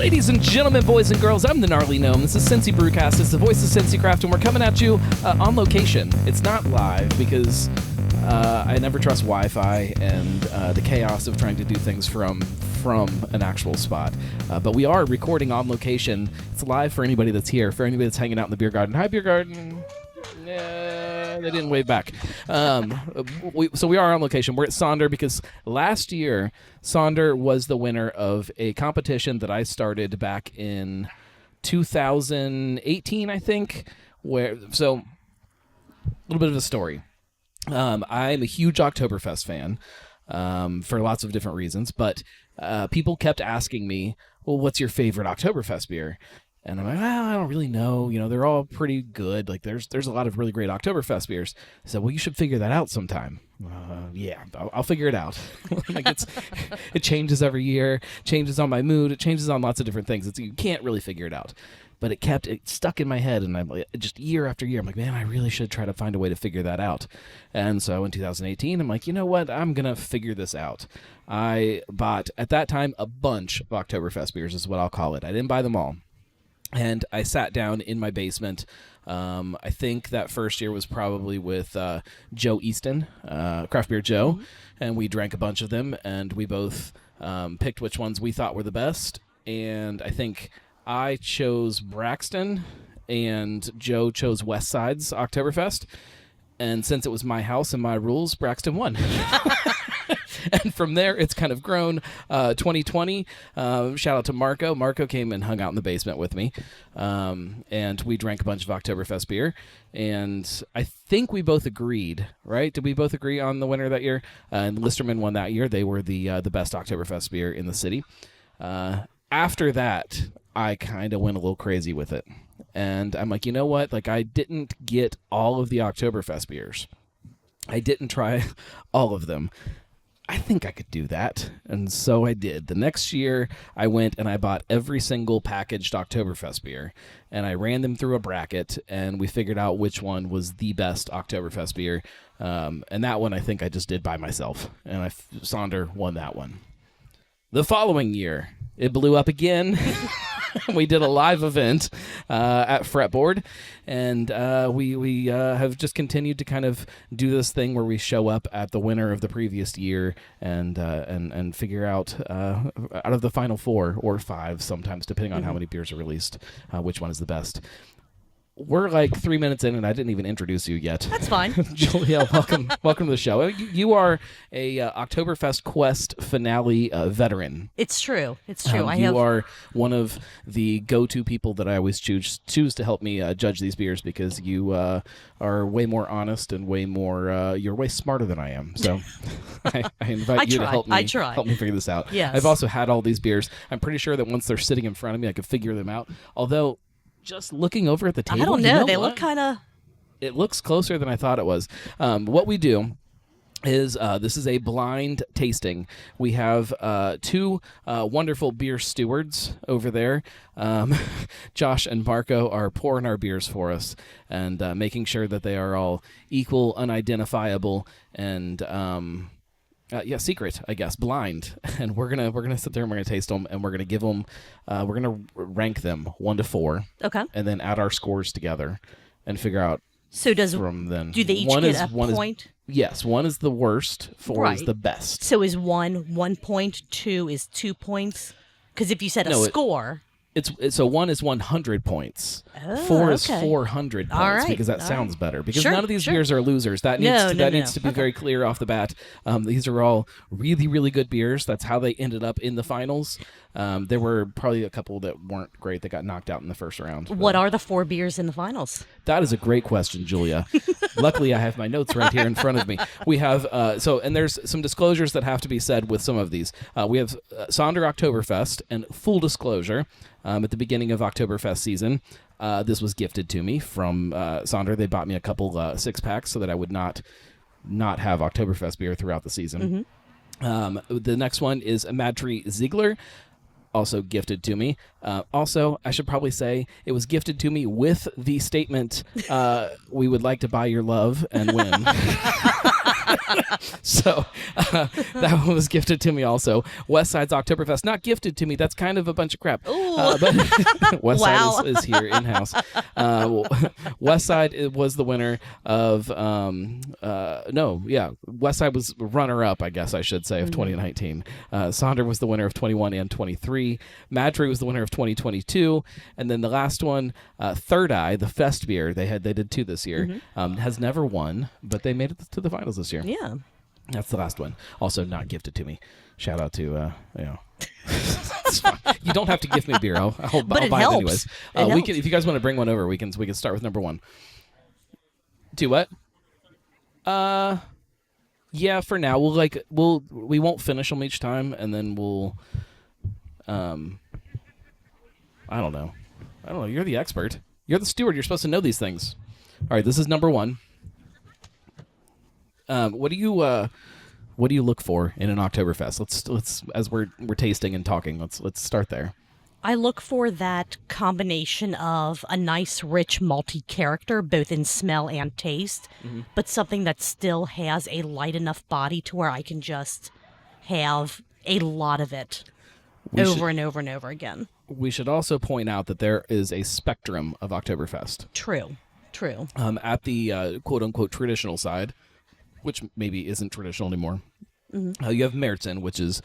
Ladies and gentlemen, boys and girls, I'm the Gnarly Gnome. This is Cincy Brewcast. It's the voice of Cincy Craft, and we're coming at you on location. It's not live because I never trust Wi-Fi and the chaos of trying to do things from an actual spot. But we are recording on location. It's live for anybody that's here, for anybody that's hanging out in the beer garden. Hi, beer garden. They didn't wave back. So we are on location. We're at Sonder because last year, Sonder was the winner of a competition that I started back in 2018, I think. So, a little bit of a story. I'm a huge Oktoberfest fan for lots of different reasons, but people kept asking me, well, what's your favorite Oktoberfest beer? And I'm like, well, I don't really know. You know, they're all pretty good. Like, there's a lot of really great Oktoberfest beers. I said, well, you should figure that out sometime. Yeah, I'll figure it out. Like it changes every year, changes on my mood, it changes on lots of different things. You can't really figure it out. But it stuck in my head, and I'm like, just year after year, I'm like, man, I really should try to find a way to figure that out. And so in 2018, I'm like, you know what? I'm going to figure this out. I bought, at that time, a bunch of Oktoberfest beers is what I'll call it. I didn't buy them all. And I sat down in my basement. I think that first year was probably with Joe Easton, Craft Beer Joe, and we drank a bunch of them, and we both picked which ones we thought were the best. And I think I chose Braxton, and Joe chose West Side's Oktoberfest. And since it was my house and my rules, Braxton won. And from there, it's kind of grown. 2020, shout out to Marco. Marco came and hung out in the basement with me, and we drank a bunch of Oktoberfest beer. And I think we both agreed, right? Did we both agree on the winner that year? And Listerman won that year. They were the best Oktoberfest beer in the city. After that, I kind of went a little crazy with it. And I'm like, you know what? Like, I didn't get all of the Oktoberfest beers. I didn't try all of them. I think I could do that. And so I did. The next year, I went and I bought every single packaged Oktoberfest beer. And I ran them through a bracket, and we figured out which one was the best Oktoberfest beer. And that one I think I just did by myself. And Sonder won that one. The following year, it blew up again. We did a live event at Fretboard, and we have just continued to kind of do this thing where we show up at the winner of the previous year and figure out of the final 4 or 5, sometimes depending on how many beers are released, which one is the best. We're like 3 minutes in, and I didn't even introduce you yet. That's fine. Julia, welcome to the show. You are a Oktoberfest Quest finale veteran. It's true. You are one of the go-to people that I always choose to help me judge these beers because you are way more honest and way more. You're way smarter than I am. So I invite you to help me figure this out. Yes. I've also had all these beers. I'm pretty sure that once they're sitting in front of me, I could figure them out. Although, just looking over at the table, I don't know. They what? Look kind of. It looks closer than I thought it was. What we do is this is a blind tasting. We have 2 wonderful beer stewards over there. Josh and Marco are pouring our beers for us and making sure that they are all equal, unidentifiable, and secret, I guess, blind. And we're gonna sit there and we're gonna taste them, and we're gonna give them, we're gonna rank them 1 to 4. Okay. And then add our scores together, and figure out. So do they each get a point? Yes, 1 is the worst, 4 is the best. So is 1 point, 2 is 2 points? Because if you said score. So 1 is 100 points. 4 is 400 points because that sounds better. Because none of these beers are losers. That needs to be very clear off the bat. These are all really, really good beers. That's how they ended up in the finals. There were probably a couple that weren't great that got knocked out in the first round. What are the 4 beers in the finals? That is a great question, Julia. Luckily, I have my notes right here in front of me. We have and there's some disclosures that have to be said with some of these. We have Sonder Oktoberfest, and full disclosure, at the beginning of Oktoberfest season, this was gifted to me from Sonder. They bought me a couple 6-packs so that I would not have Oktoberfest beer throughout the season. The next one is a Mad Tree Ziegler, also gifted to me. Also, I should probably say it was gifted to me with the statement, we would like to buy your love and win. So that one was gifted to me also. West Side's Oktoberfest, not gifted to me. That's kind of a bunch of crap. But West Wow. Side is here in-house. West Side was the winner of, West Side was runner-up, I guess I should say, of 2019. Sonder was the winner of 21 and 23. Madry was the winner of 2022. And then the last one, Third Eye, the Fest beer, they did two this year, has never won, but they made it to the finals this year. Yeah. That's the last one. Also not gifted to me. Shout out to, It's fine. You don't have to gift me beer. I'll buy it helps. anyways. It helps. If you guys want to bring one over, we can start with number one. Do what? Yeah, for now we won't finish them each time, and then we'll, I don't know. You're the expert. You're the steward. You're supposed to know these things. All right, this is number one. What do you look for in an Oktoberfest? Let's as we're tasting and talking, let's start there. I look for that combination of a nice, rich, malty character, both in smell and taste, but something that still has a light enough body to where I can just have a lot of it over and over and over again. We should also point out that there is a spectrum of Oktoberfest. True. At the quote-unquote traditional side, which maybe isn't traditional anymore, you have Märzen, which is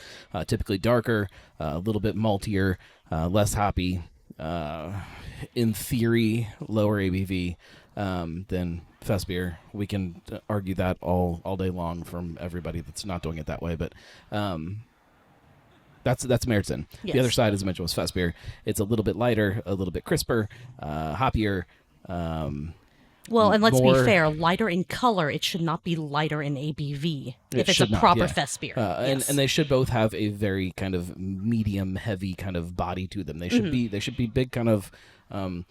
typically darker, a little bit maltier, less hoppy, in theory, lower ABV than Fest beer. We can argue that all day long from everybody that's not doing it that way, but that's Märzen. Yes. The other side, as I mentioned, was Fest beer. It's a little bit lighter, a little bit crisper, hoppier. Well, and let's be more- fair, lighter in color, it should not be lighter in ABV It if it's a should not, proper yeah. Fest beer. And they should both have a very kind of medium heavy kind of body to them. They should be big kind of I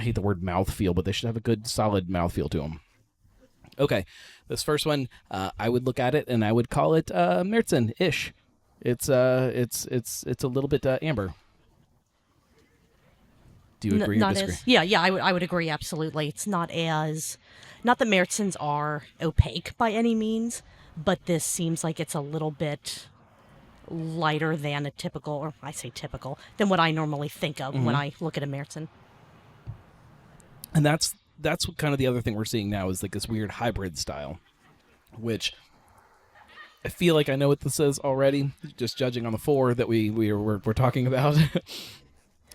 hate the word mouthfeel, but they should have a good solid mouthfeel to them. Okay, this first one, I would look at it and I would call it Märzen-ish. It's a little bit amber. Do you agree or disagree? Yeah, I would agree absolutely. It's not that Märzens are opaque by any means, but this seems like it's a little bit lighter than a typical, or I say typical, than what I normally think of when I look at a Märzen. And that's what kind of the other thing we're seeing now is like this weird hybrid style, which I feel like I know what this is already, just judging on the four that we're talking about.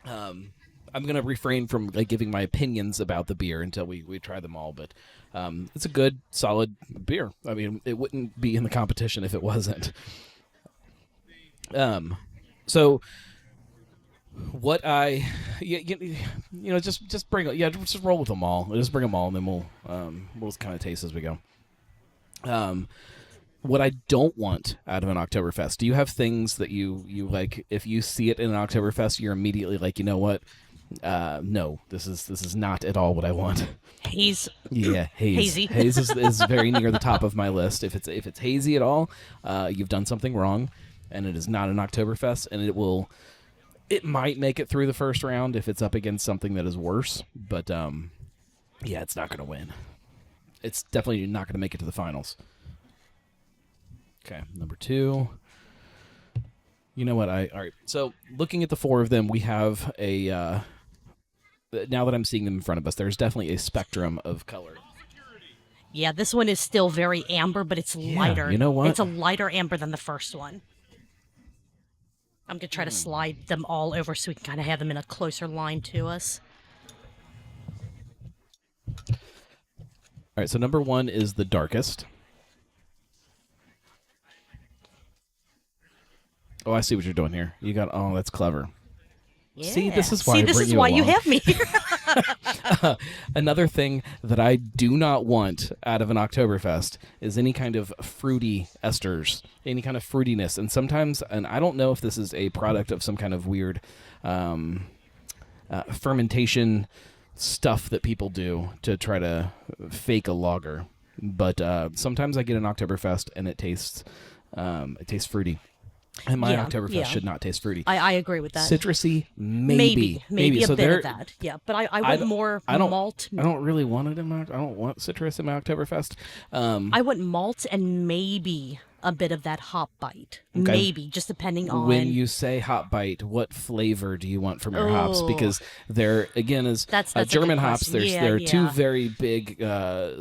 I'm going to refrain from giving my opinions about the beer until we try them all, but it's a good, solid beer. I mean, it wouldn't be in the competition if it wasn't. So what just bring just roll with them all. Just bring them all, and then we'll just kind of taste as we go. What I don't want out of an Oktoberfest, do you have things that you like? If you see it in an Oktoberfest, you're immediately like, you know what? No, this is not at all what I want. Haze. Yeah, Hazy. Haze is very near the top of my list. If it's hazy at all, you've done something wrong, and it is not an Oktoberfest, and it might make it through the first round if it's up against something that is worse, but it's not going to win. It's definitely not going to make it to the finals. Okay, number two. You know what? All right. So looking at the four of them, we have a. Now that I'm seeing them in front of us, there's definitely a spectrum of color. Yeah, this one is still very amber, but it's lighter. You know what? It's a lighter amber than the first one. I'm going to try to slide them all over so we can kind of have them in a closer line to us. All right, so number one is the darkest. Oh, I see what you're doing here. That's clever. Yeah. See, this is why I bring you why you along. have me here. Another thing that I do not want out of an Oktoberfest is any kind of fruity esters, any kind of fruitiness. And sometimes, and I don't know if this is a product of some kind of weird fermentation stuff that people do to try to fake a lager, but sometimes I get an Oktoberfest and it tastes fruity. And my Yeah, Oktoberfest yeah. should not taste fruity. I agree with that. Citrusy, Maybe a So bit of that. Yeah, but I want more I don't, malt. I don't really want it in my. I don't want citrus in my Oktoberfest. I want malt and maybe a bit of that hop bite. Okay. Maybe, just depending on. When you say hop bite, what flavor do you want from your hops? Oh. Because there again is That's a German good hops. question. There are two Yeah. very big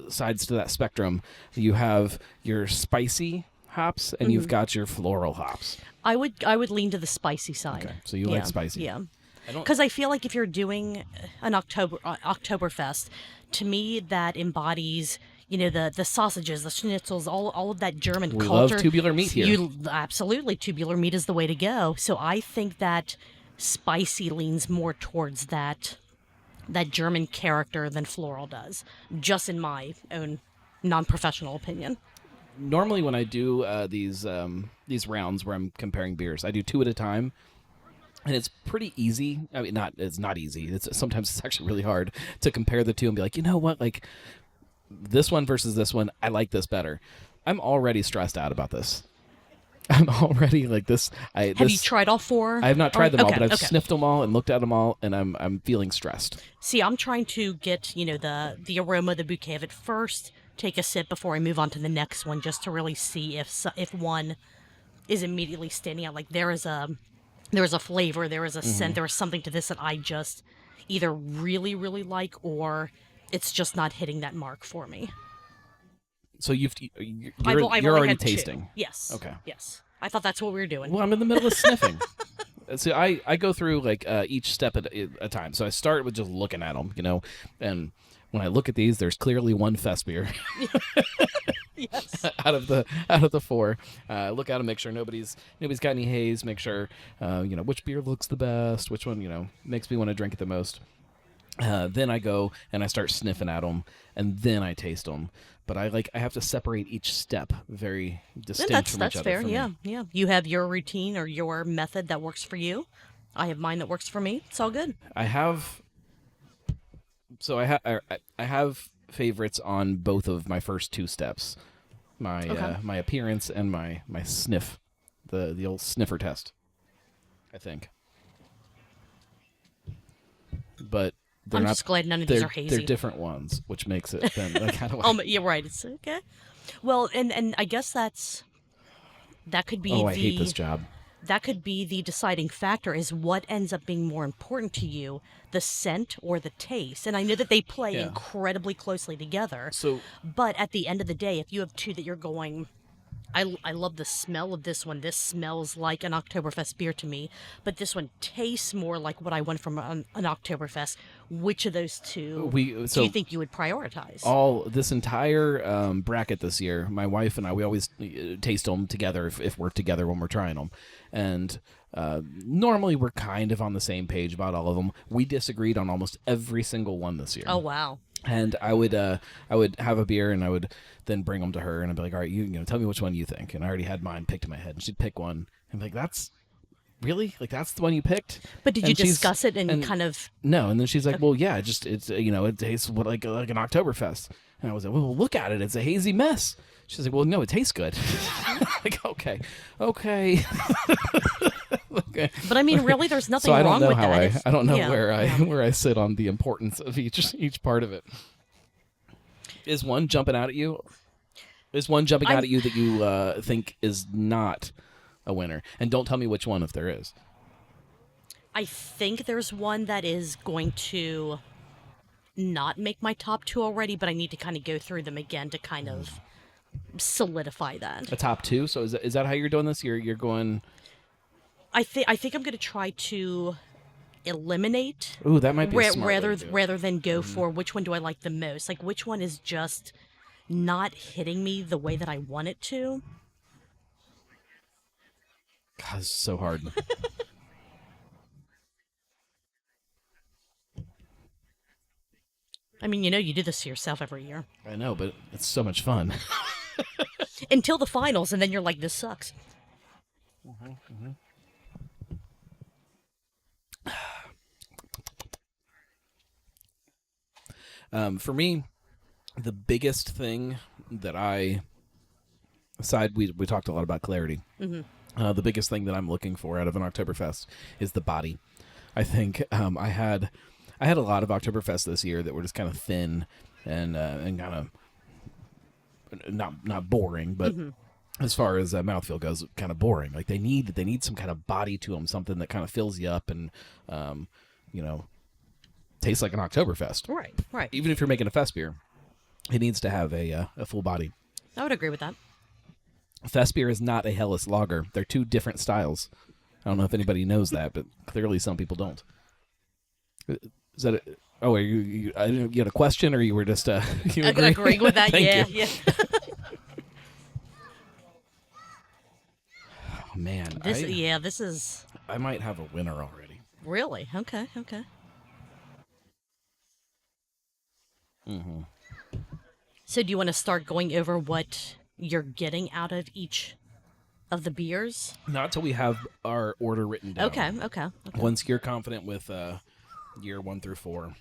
sides to that spectrum. You have your spicy hops, and you've got your floral hops. I would lean to the spicy side. Okay, so you like spicy. Yeah. I don't. Because I feel like if you're doing an Oktoberfest, to me that embodies, the sausages, the schnitzels, all of that German We culture. love tubular meat here. Absolutely, tubular meat is the way to go. So I think that spicy leans more towards that German character than floral does, just in my own non-professional opinion. Normally, when I do these rounds where I'm comparing beers, I do 2 at a time. And it's pretty easy. I mean, it's not easy. Sometimes it's actually really hard to compare the two and be like, you know what, like this one versus this one, I like this better. I'm already stressed out about this. I'm already like this. Have you tried all 4? I have not tried them all, Okay, but I've okay. sniffed them all and looked at them all, and I'm feeling stressed. See, I'm trying to get, the aroma, the bouquet of it first, take a sip before I move on to the next one, just to really see if one is immediately standing out. Like there is a flavor, there is a scent, there is something to this that I just either really, really like, or it's just not hitting that mark for me. So you're I've only already had 2. tasting. Yes. Okay. Yes. I thought that's what we were doing. Well, I'm in the middle of sniffing. So I go through like each step at a time. So I start with just looking at them, and when I look at these, there's clearly one fest beer. Yes. out of the 4, look at them, make sure nobody's got any haze, make sure which beer looks the best, which one makes me want to drink it the most. Then I go and I start sniffing at them, and then I taste them. But I have to separate each step very distinct from each other. That's fair. for me. Yeah. You have your routine or your method that works for you. I have mine that works for me. It's all good. I have favorites on both of my first 2 steps. My appearance and my sniff, the old sniffer test, I think. But I'm just glad none of these are hazy. They're different ones, which makes it then like how do I? You're right. It's okay. Well, and I guess that could be I hate this job. That could be the deciding factor, is what ends up being more important to you, the scent or the taste. And I know that they play incredibly closely together. So, but at the end of the day, if you have 2 that you're going, I love the smell of this one. This smells like an Oktoberfest beer to me, but this one tastes more like what I want from an Oktoberfest. Which of those 2 do you think you would prioritize? All this entire bracket this year, my wife and I, we always taste them together if we're together when we're trying them, and normally we're kind of on the same page about all of them. We disagreed on almost every single one this year. Oh wow! And I would have a beer, and I would then bring them to her, and I'd be like, all right, you tell me which one you think. And I already had mine picked in my head, and she'd pick one, and be like, that's really, like, that's the one you picked. But did you discuss it and kind of? No, and then she's like, well, yeah, it's it tastes like an Oktoberfest, and I was like, well, look at it, it's a hazy mess. She's like, well, no, it tastes good. Like, okay. Okay. But I mean, really, there's nothing so wrong with that. I don't know where I sit on the importance of each part of it. Is one jumping out at you? Is one jumping out at you that you think is not a winner? And don't tell me which one if there is. I think there's one that is going to not make my top 2 already, but I need to kind of go through them again to kind of solidify that. A top 2? So is that how you're doing this? You're going. I think I'm going to try to eliminate. Ooh, that might be a smart way to do it. rather than go for which one do I like the most. Like which one is just not hitting me the way that I want it to. God, this is so hard. I mean, you do this to yourself every year. I know, but it's so much fun. Until the finals, and then you're like, this sucks. For me, the biggest thing that we talked a lot about clarity. The biggest thing that I'm looking for out of an Oktoberfest is the body. I think I had a lot of Oktoberfest this year that were just kind of thin and kind of not boring, but as far as mouthfeel goes, kind of boring. Like they need some kind of body to them, something that kind of fills you up and you know, tastes like an Oktoberfest. Right, right. Even if you're making a fest beer, it needs to have a full body. I would agree with that. Fest beer is not a Helles lager. They're two different styles. I don't know if anybody knows that, but clearly some people don't. Is that it? Oh, you had a question, or you were just you I agree with that. Thank you. Yeah. Oh, man, This is I might have a winner already. really okay. Mm-hmm. So, do you want to start going over what you're getting out of each of the beers? Not till we have our order written down. Okay. Once you're confident with year 1 through 4,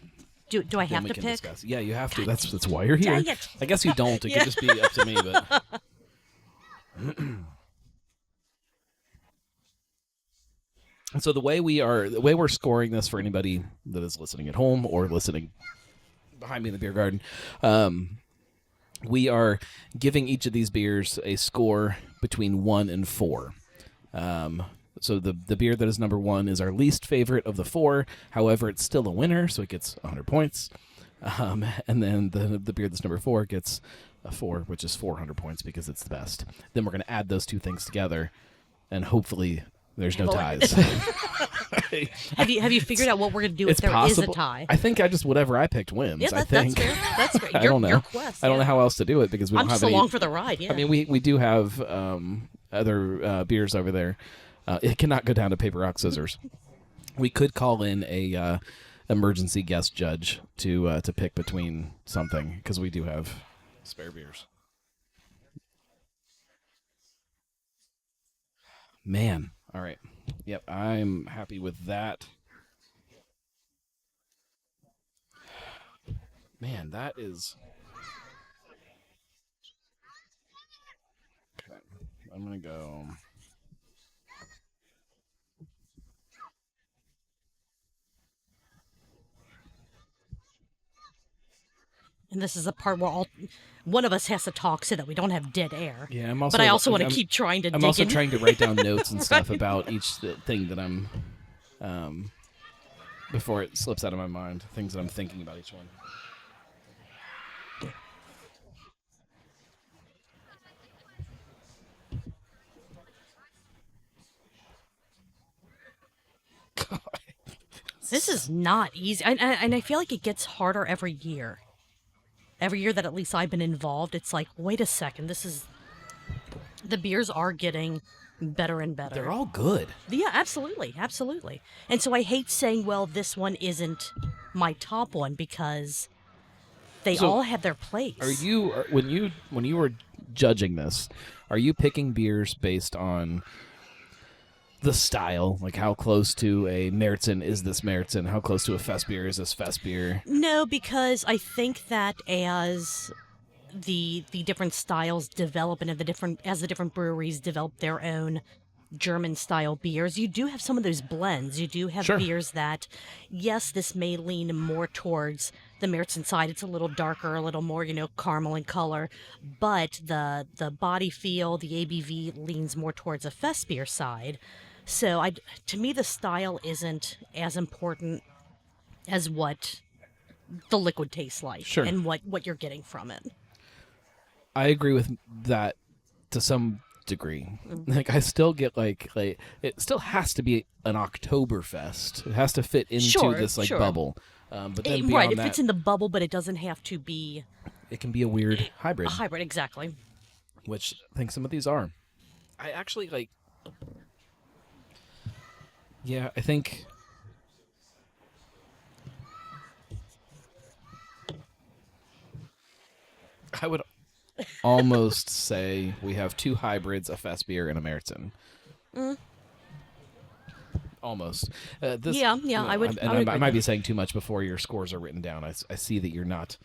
Do I then have we to can pick? discuss. Yeah, you have to. That's why you're here. Dang it. I guess you don't. It Yeah. could just be up to me, but. So the way we're scoring this for anybody that is listening at home or listening behind me in the beer garden, we are giving each of these beers a score between 1 and 4. So the beer that is number 1 is our least favorite of the 4. However, it's still a winner, so it gets 100 points. And then the beer that's number 4 gets a 4, which is 400 points because it's the best. Then we're going to add those two things together, and hopefully there's no ties. Have you figured out what we're gonna do It's if there possible. is a tie? I think whatever I picked wins. Yeah, I think. that's fair. That's fair. I don't know. Your quest. I don't know how else to do it because we I'm don't have just any. along for the ride. Yeah. I mean, we do have other beers over there. It cannot go down to paper, rock, scissors. We could call in a emergency guest judge to pick between something because we do have spare beers. Man, all right. Yep, I'm happy with that. Man, that is. Okay, I'm gonna go. And this is the part where one of us has to talk so that we don't have dead air. Yeah, I'm also. But I also want to I'm- keep trying to I'm dig also in. trying to write down notes and stuff Right. about each thing that I'm, before it slips out of my mind. Things that I'm thinking about each one. This is not easy, and I feel like it gets harder every year. Every year that at least I've been involved, it's like, wait a second, the beers are getting better and better. They're all good. Yeah, absolutely. And so I hate saying, well, this one isn't my top one because they So, all have their place. When you were judging this, are you picking beers based on the style, like how close to a Märzen is this Märzen? How close to a Fest beer is this Fest beer? No, because I think that as the different styles develop and as the different breweries develop their own German style beers, you do have some of those blends. You do have Sure. beers that, yes, this may lean more towards the Märzen side. It's a little darker, a little more, caramel in color, but the body feel, the ABV leans more towards a Fest beer side. So to me, the style isn't as important as what the liquid tastes like Sure. and what you're getting from it. I agree with that to some degree. Like I still get like it still has to be an Oktoberfest. It has to fit into Sure, this sure. bubble. But then Right, beyond it that, fits in the bubble, but it doesn't have to be it can be a weird hybrid, a hybrid, exactly. which I think some of these are. I actually like. Yeah, I think. I would almost say we have two hybrids, a Fest beer and a Märzen. Almost. Yeah, I would- I would agree I might be with saying too much before your scores are written down. I see that you're not.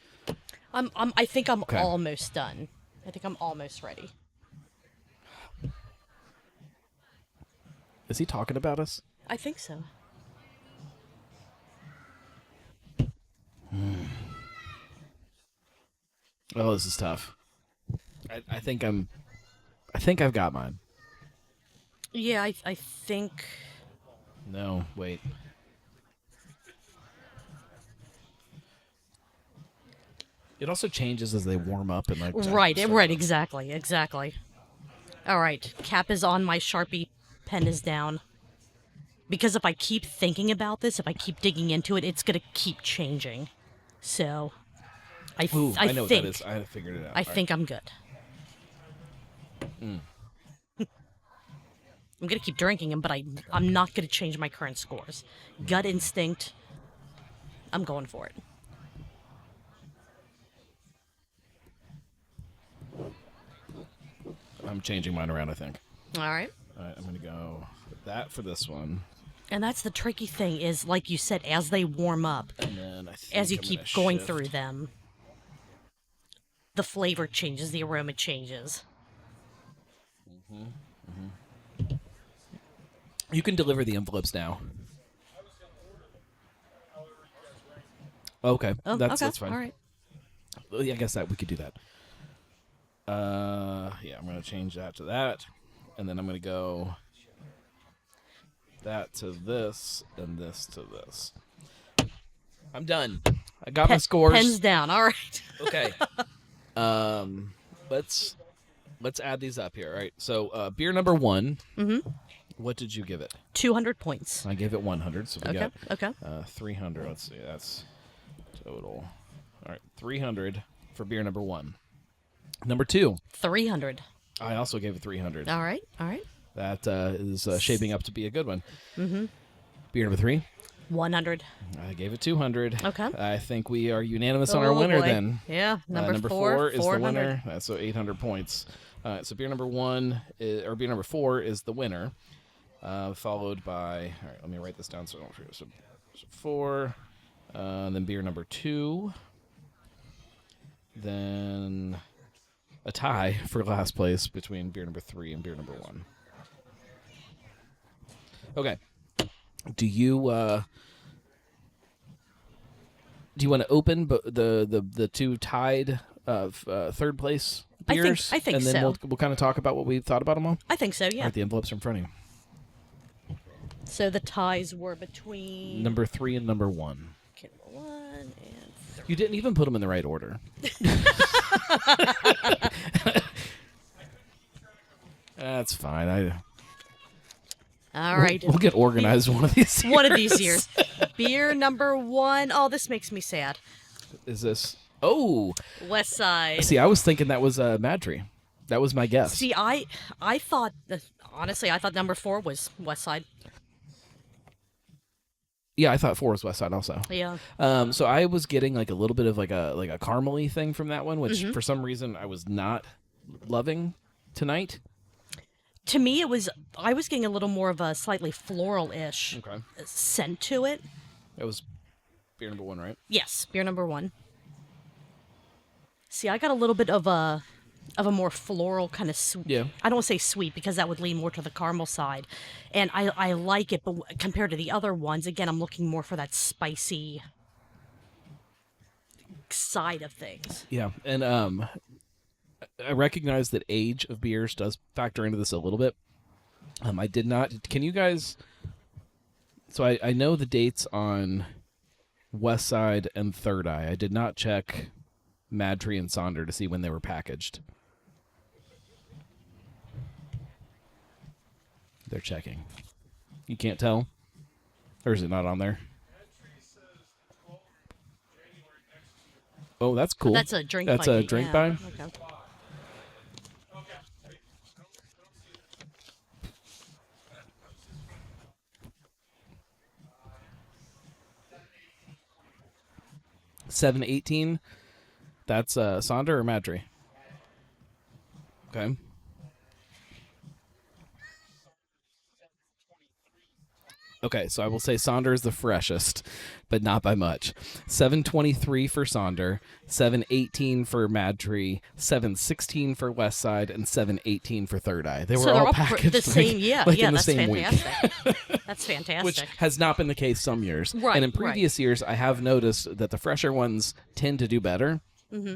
I think I'm Okay. almost done. I think I'm almost ready. Is he talking about us? I think so. Oh, this is tough. I think I've got mine. Yeah, I think. No, wait. It also changes as they warm up and like. Right, start right, to- exactly. All right, cap is on, my Sharpie pen is down. Because if I keep thinking about this, if I keep digging into it, it's gonna keep changing. So, Ooh, I know think what that is. I figured it out. I All think I'm good. I'm gonna keep drinking them, but I'm not gonna change my current scores. Gut instinct. I'm going for it. I'm changing mine around, I think. All right. All right, I'm going to go with that for this one. And that's the tricky thing is, like you said, as they warm up, And then I think as you I'm keep gonna going shift. through them, the flavor changes, the aroma changes. You can deliver the envelopes now. Okay, Oh, that's okay. fine. All right. Well, yeah, I guess that we could do that. Yeah, I'm gonna change that to that, and then I'm gonna go that to this and this to this. I'm done. I got my scores. Pens down. All right. Okay. Let's add these up here. All right. So beer number 1. Mm-hmm. What did you give it? 200 points. I gave it 100. So we Okay. got Okay. 300. Let's see. That's total. All right. 300 for beer number 1. Number 2. 300. I also gave it 300. All right. All right. That is shaping up to be a good one. Mm-hmm. Beer number 3. 100. I gave it 200. Okay. I think we are unanimous on our winner boy. then. Yeah. Number, four is the 400. winner. So 800 points. So beer number 1 or beer number 4 is the winner, followed by. All right, let me write this down so I don't forget. So 4, then beer number 2, then a tie for last place between beer number 3 and beer number 1. Okay. Do you want to open the two tied third place beers? I think and then so. we'll kind of talk about what we thought about them all. I think so, All yeah. right, the envelopes are in front of you. So the ties were between Number 3 and number 1. okay, number 1 and 3. You didn't even put them in the right order. That's fine. All right. We'll get organized one of these years. One of these years. Beer number 1. Oh, this makes me sad. Is this? Oh, West Side. see, I was thinking that was Madry. That was my guess. See, I thought honestly, I thought number 4 was West Side. Yeah, I thought 4 was West Side also. Yeah. So I was getting like a little bit of like a caramely thing from that one, which for some reason I was not loving tonight. To me, I was getting a little more of a slightly floral-ish Okay. scent to it. That was beer number 1, right? Yes, beer number 1. See, I got a little bit of a more floral kind of sweet. Yeah. I don't want to say sweet because that would lean more to the caramel side, and I like it. But compared to the other ones, again, I'm looking more for that spicy side of things. Yeah, and I recognize that age of beers does factor into this a little bit. I did not. Can you guys? So I know the dates on West Side and Third Eye. I did not check Madry and Sonder to see when they were packaged. They're checking. You can't tell? Or is it not on there? Oh, that's cool. That's a drink. That's by a me, drink yeah. by? Okay. $7.18. That's Sonder or Madry? Okay. Okay, so I will say Sonder is the freshest, but not by much. 723 for Sonder, 718 for Madtree, 716 for West Side, and 718 for Third Eye. They were So they're all all packaged the same. Yeah, like yeah, in the that's same week. fantastic. That's fantastic. Which has not been the case some years. Right, And in previous years, I have noticed that the fresher ones tend to do better,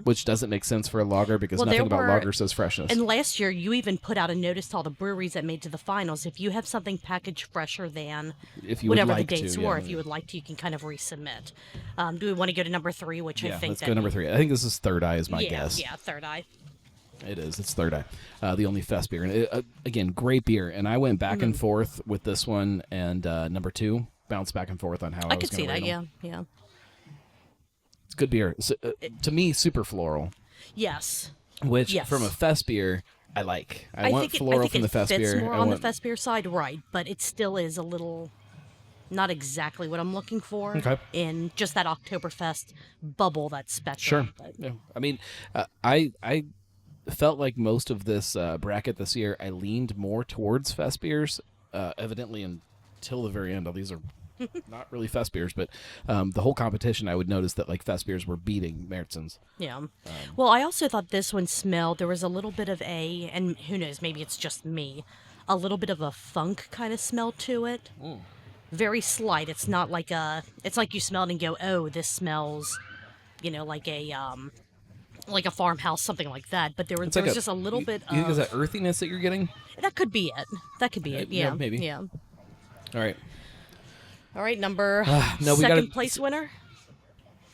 which doesn't make sense for a lager because Well, nothing there about were- lager says freshness. And last year, you even put out a notice to all the breweries that made to the finals. If you have something packaged fresher than If you would whatever like the dates to, were, yeah. if you would like to, you can kind of resubmit. Do we want to go to number 3, which I Yeah, think let's that go number 3. I think this is Third Eye is my yeah, guess. Yeah, Third Eye. It is. It's Third Eye, the only fest beer. And again, great beer. And I went back and forth with this one and number 2. Bounced back and forth on how I I was could see gonna that. rate 'em. Yeah. It's good beer. To me, super floral, Yes. which Yes. from a fest beer, I like. I want think floral I think from it the fest fits beer. more I on the want- fest beer side, right? But it still is a little not exactly what I'm looking for Okay. in just that Oktoberfest bubble that's special. Sure. But- Yeah. I mean, I felt like most of this bracket this year, I leaned more towards fest beers. Evidently, until the very end, all these are not really fest beers, but the whole competition, I would notice that like fest beers were beating Märzen's. Yeah. Well, I also thought this one smelled. There was a little bit of and who knows, maybe it's just me, a little bit of a funk kind of smell to it. Very slight. It's not like it's like you smell it and go, oh, this smells, like a farmhouse, something like that. But there was just a little bit You think of it's that earthiness that you're getting? that could be it. That could be it. yeah, Yeah, maybe. Yeah. All right. All right, number no, we second gotta- place winner.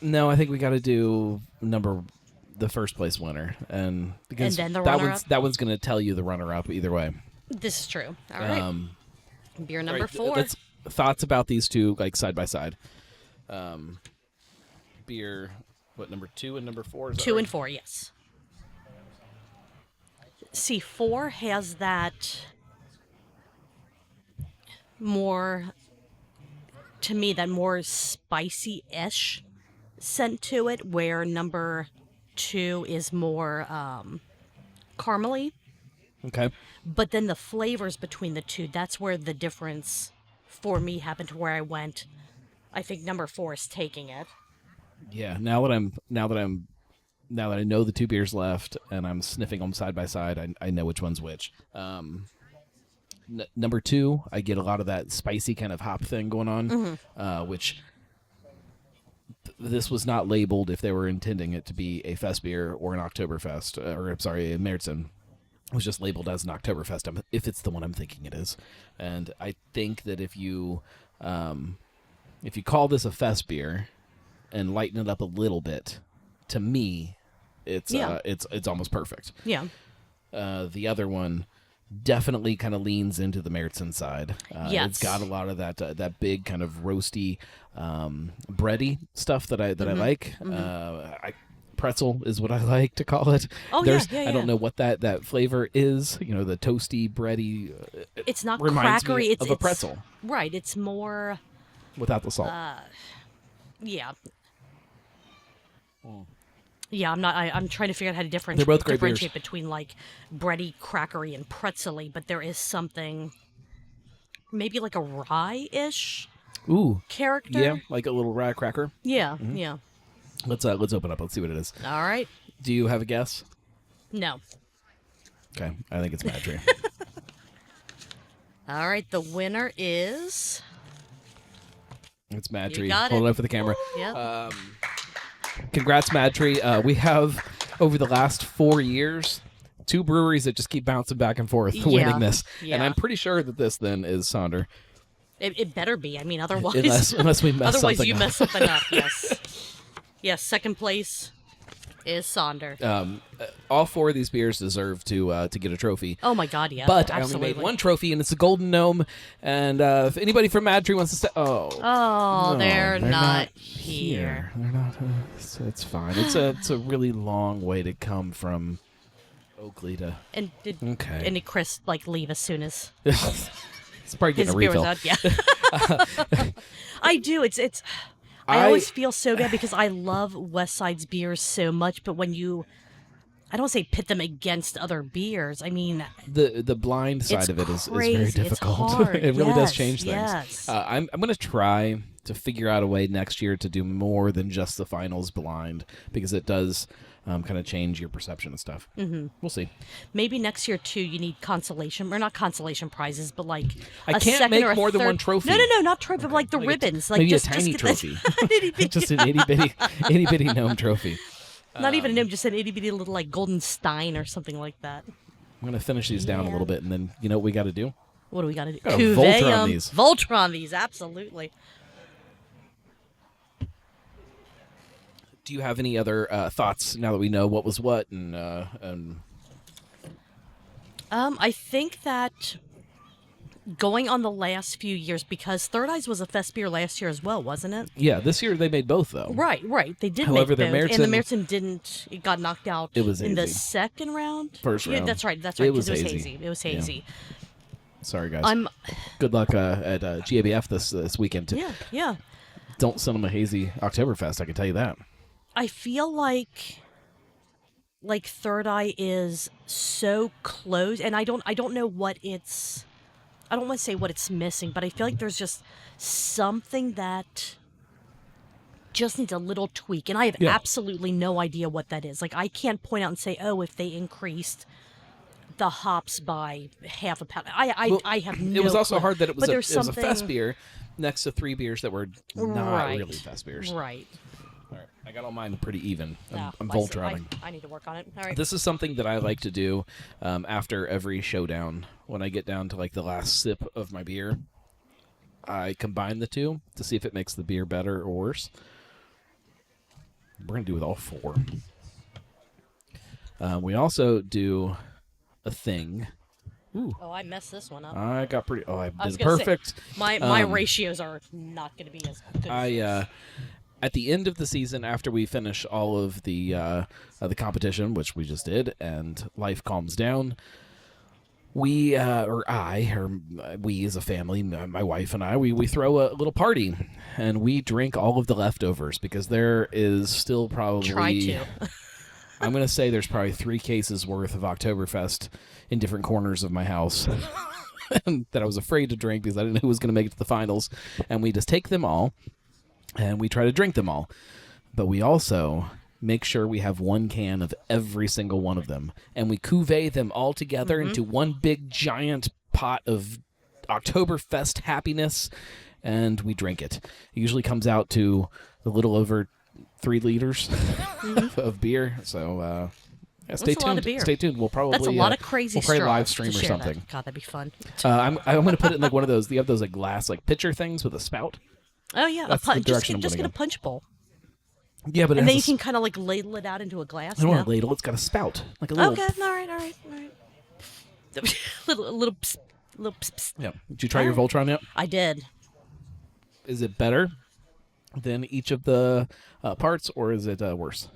No, I think we got to do the first place winner, and because then the that runner-up? that one's going to tell you the runner up either way. This is true. All right. Beer number Right, 4. thoughts about these two, like side by side. Beer, what, number 2 and number 4? Is that 2 right? and 4, yes. See, 4 has that more, to me, that more spicy-ish scent to it, where number 2 is more caramely. Okay. But then the flavors between the two, that's where the difference for me happened, to where I went, I think number 4 is taking it. Yeah. Now that I know the 2 beers left and I'm sniffing them side by side, I know which one's which. Number 2, I get a lot of that spicy kind of hop thing going on, which this was not labeled if they were intending it to be a fest beer or an Oktoberfest, or I'm sorry, a Märzen. It was just labeled as an Oktoberfest, if it's the one I'm thinking it is. And I think that if you call this a fest beer and lighten it up a little bit, to me, it's almost perfect. Yeah. The other one definitely kind of leans into the Märzen side. Yes. It's got a lot of that big kind of roasty, bready stuff that I like. Pretzel is what I like to call it. Oh, yeah. I don't know what that flavor is. The toasty, bready. It's not reminds crackery. me It's of a pretzel Right. It's more, without the salt. yeah. Yeah, I'm trying to figure out how to They're both great differentiate beers. between like bready, crackery, and pretzely, but there is something maybe like a rye-ish Ooh, character. yeah, like a little rye cracker. Yeah, yeah. Let's open up. Let's see what it is. All right. Do you have a guess? No. Okay, I think it's Madtree. All right, the winner is It's Madtree. You got Hold it. it up for the camera. yeah. Congrats, Madtree. We have, over the last 4 years, 2 breweries that just keep bouncing back and forth winning this. And yeah. I'm pretty sure that this then is Sonder. It better be. I mean, otherwise Unless we mess otherwise something you up. mess something up. Yes. Yes. Second place is Sonder. All 4 of these beers deserve to get a trophy. Oh my God, yeah. But absolutely. I only made 1 trophy, and it's a Golden Gnome. And if anybody from Madtree wants to say, Oh, no, they're not here. They're not. It's fine. It's a really long way to come from Oakley to. And did Chris leave as soon as It's probably getting his a beer was refill. out? Yeah. I do. I always feel so bad because I love West Side's beers so much, but when you I don't say pit them against other beers. I mean, The blind side it's of it is crazy. very It's difficult. hard. It really does Yes, change things. yes. I'm going to try to figure out a way next year to do more than just the finals blind, because it does kind of change your perception of stuff. Mm-hmm. We'll see. Maybe next year too. You need consolation, or not consolation prizes, but like I a can't second make or a more than third- one trophy. No, not trophy, but like the Like ribbons. Like maybe just a tiny just get trophy. An itty bitty- Just an itty bitty gnome trophy. not even a gnome, just an itty bitty little like golden stein or something like that. I'm going to finish these down a Yeah. little bit, and then you know what we got to do? What do we got to do? Gotta Cuvée Voltron 'em. these. Voltron these, absolutely. Do you have any other thoughts now that we know what was what? And I think that going on the last few years, because Third Eyes was a fest beer last year as well, wasn't it? yeah, this year they made both, though. Right. They did However, make the those, and the Meriton- Meriton didn't. It got knocked out. It was in the hazy. second round. First Yeah, round. that's right. That's It right. was 'cause hazy. It was Yeah. hazy. Sorry, guys. I'm. Good luck at GABF this weekend. Too. Yeah. Don't send them a hazy Oktoberfest, I can tell you that. I feel like Third Eye is so close, and I don't know what it's. I don't want to say what it's missing, but I feel like there's just something that just needs a little tweak, and I have Yeah. absolutely no idea what that is. Like, I can't point out and say, oh, if they increased the hops by half a pound. I have no It was also clue. hard that it was But a there's fest something- beer next to 3 beers that were not Right. really fest beers. Right. All right, I got all mine pretty even. Yeah, I'm I- Voltroning. I need to work on it. All right. This is something that I like to do after every showdown. When I get down to like the last sip of my beer, I combine the two to see if it makes the beer better or worse. We're going to do with all 4. We also do a thing. Ooh, Oh, I messed this one up. I got pretty. Oh, I was did gonna say, perfect. my ratios are not going to be as good. as At the end of the season, after we finish all of the competition, which we just did, and life calms down, we as a family, my wife and I, we throw a little party, and we drink all of the leftovers because there is still probably Try to. I'm going to say there's probably 3 cases worth of Oktoberfest in different corners of my house that I was afraid to drink because I didn't know who was going to make it to the finals. And we just take them all and we try to drink them all. But we also make sure we have 1 can of every single one of them. And we cuvee them all together into one big giant pot of Oktoberfest happiness. And we drink it. It usually comes out to a little over 3 liters of beer. So yeah, stay That's a lot of tuned. beer. Stay tuned. We'll probably That's a lot of crazy we'll probably straws live to stream or share something. That. God, that'd be fun. I'm going to put it in like one of those. You have those like glass like pitcher things with a spout. Oh yeah, That's the direction I'm just gonna get a go. punch bowl, Yeah, but and it then you has can kind of like ladle it out into a glass. I don't no? want a ladle. It's got a spout, like a little. Okay, all right. little psst, little psst, psst. Yeah. Did you try your Voltron yet? I did. Is it better than each of the parts, or is it worse?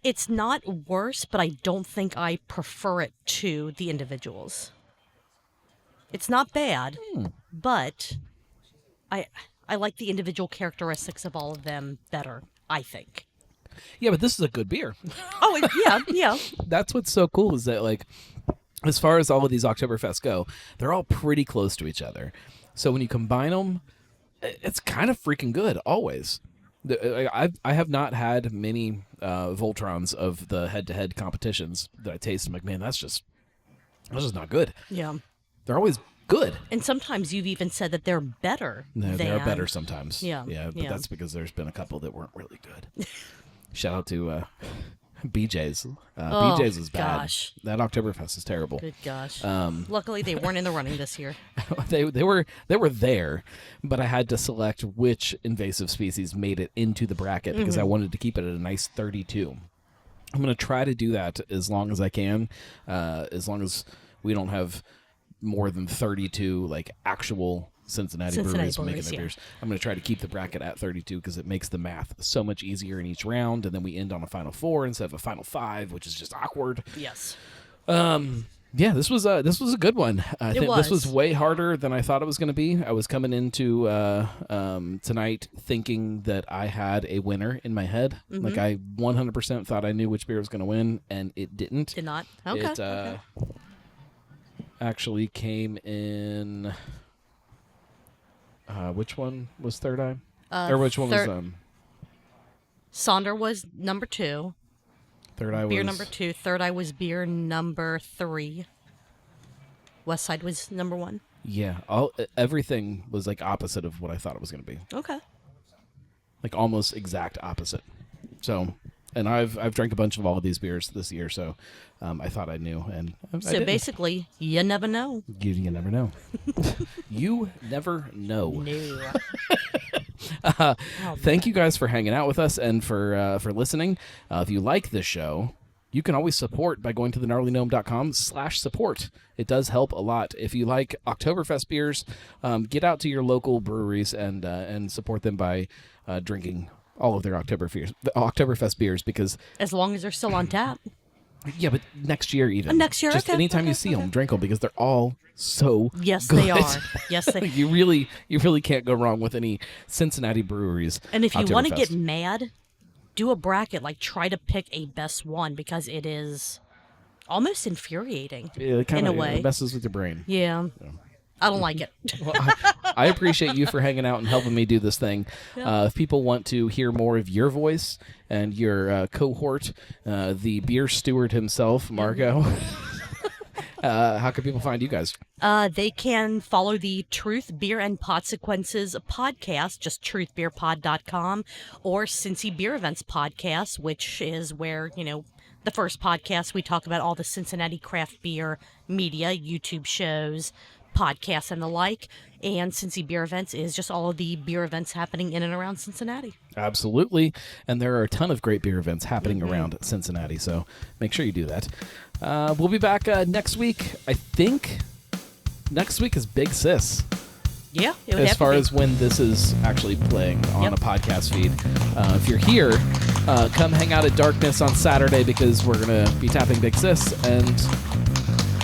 It's not worse, but I don't think I prefer it to the individuals. It's not bad, but I like the individual characteristics of all of them better, I think. Yeah, but this is a good beer. Oh, yeah. That's what's so cool is that like, as far as all of these Oktoberfests go, they're all pretty close to each other. So when you combine them, it's kind of freaking good always. I have not had many Voltrons of the head-to-head competitions that I taste. I'm like, man, that's just not good. Yeah. They're always good. And sometimes you've even said that they're better They're than... better sometimes. Yeah, But yeah. that's because there's been a couple that weren't really good. Shout out to BJ's. BJ's is bad. gosh. That Oktoberfest is terrible. Good gosh. Luckily, they weren't in the running this year. They were there, but I had to select which invasive species made it into the bracket because I wanted to keep it at a nice 32. I'm going to try to do that as long as I can, as long as we don't have more than 32 like actual Cincinnati breweries making their yeah. beers. I'm going to try to keep the bracket at 32 because it makes the math so much easier in each round, and then we end on a final 4 instead of a final 5, which is just awkward. Yes. Yeah, this was a good one. I think this was was. way harder than I thought it was going to be. I was coming into tonight thinking that I had a winner in my head. Like I 100% thought I knew which beer was going to win, and it didn't. Did not. Okay. It actually came in. Which one was Third Eye? Or which one was Sonder was number 2. Third Eye? Beer was number 2. Third Eye was beer number 3. West Side was number 1. Yeah, everything was like opposite of what I thought it was going to be. Okay. Like almost exact opposite. So, and I've drank a bunch of all of these beers this year, so I thought I knew, and So basically, you never know. You never know. You never know. No. Thank you guys for hanging out with us and for listening. If you like this show, you can always support by going to thegnarlygnome.com/support. It does help a lot. If you like Oktoberfest beers, get out to your local breweries and support them by drinking all of their Oktoberfest beers, because As long as they're still on tap. yeah, but next year even. Next year, just okay, anytime okay, you see them, okay. drink them, because they're all so Yes, good. they are. Yes, they. You really can't go wrong with any Cincinnati breweries. And if you want to Oktoberfest. get mad, do a bracket. Like, try to pick a best one, because it is almost infuriating Yeah, it in kinda, a way. it messes with your brain. Yeah. I don't like it. Well, I appreciate you for hanging out and helping me do this thing. If people want to hear more of your voice and your cohort, the beer steward himself, Margo, how can people find you guys? They can follow the Truth, Beer, and Podsequences podcast, just truthbeerpod.com, or Cincy Beer Events podcast, which is where, the first podcast we talk about all the Cincinnati craft beer media, YouTube shows, podcasts, and the like. And Cincy Beer Events is just all of the beer events happening in and around Cincinnati. Absolutely. And there are a ton of great beer events happening around Cincinnati, so make sure you do that. We'll be back next week. I think next week is Big Sis. Yeah, it would As have far to be. as when this is actually playing on Yep. a podcast feed. If you're here, come hang out at Darkness on Saturday, because we're going to be tapping Big Sis, and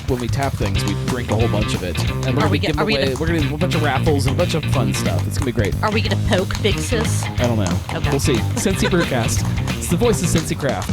when we tap things, we drink a whole bunch of it. And we're going to be giving away, we're going to do a bunch of raffles and a bunch of fun stuff. It's going to be great. Are we going to poke Big Sis? I don't know. Okay. We'll see. Cincy Brewcast. It's the voice of Cincy Craft.